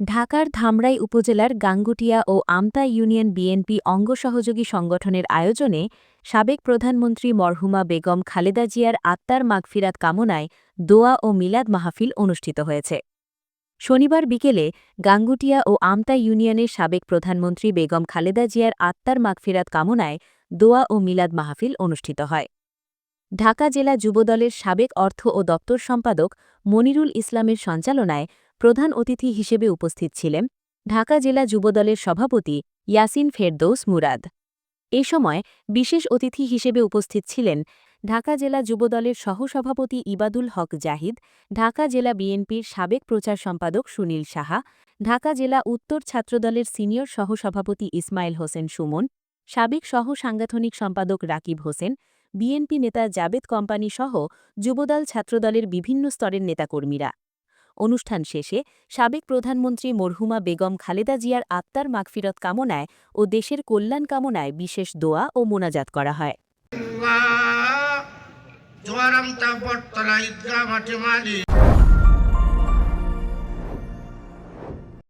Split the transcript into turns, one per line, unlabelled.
ঢাকার ধামরাই উপজেলার গাঙ্গুটিয়া ও আমতা union BNP অঙ্গ সহযোগী সংগঠনের আয়োজনে সাবেক প্রধানমন্ত্রী মরহুমা বেগম খালেদা জিয়ার আত্মার মাগফিরাত কামনায় দোয়া ও মিলাদ মাহফিল অনুষ্ঠিত হয়েছে। শনিবার বিকেলে গাঙ্গুটিয়া ও আমতা ইউনিয়নের সাবেক প্রধানমন্ত্রী বেগম খালেদা জিয়ার আত্মার মাগফিরাত কামনায় দোয়া ও মিলাদ মাহফিল অনুষ্ঠিত হয়। ঢাকা জেলা যুবদলের সাবেক অর্থ ও দপ্তর সম্পাদক মনিরুল ইসলামের সঞ্চালনায় প্রধান অতিথি হিসেবে উপস্থিত ছিলেন ঢাকা জেলা যুবদলের সভাপতি ইয়াসিন ফেরদৌস মুরাদ। এ সময় বিশেষ অতিথি হিসেবে উপস্থিত ছিলেন ঢাকা জেলা যুবদলের সহসভাপতি ইবাদুল হক জাহিদ, ঢাকা জেলা বিএনপির সাবেক প্রচার সম্পাদক সুনীল সাহা, ঢাকা জেলা উত্তর ছাত্রদলের সিনিয়র সহসভাপতি ইসমাইল হোসেন সুমন, সাবেক সহ সাংগঠনিক সম্পাদক রাকিব হোসেন, বিএনপি নেতা জাবেদ কোম্পানি সহ যুবদল ছাত্রদলের বিভিন্ন স্তরের নেতাকর্মীরা। অনুষ্ঠান শেষে সাবেক প্রধানমন্ত্রী মরহুমা বেগম খালেদা জিয়ার আত্মার মাগফিরত কামনায় ও দেশের কল্যাণ কামনায় বিশেষ দোয়া ও মোনাজাত করা হয়।
জোয়ারাম তা বটতলা ঈদগাহ মাঠে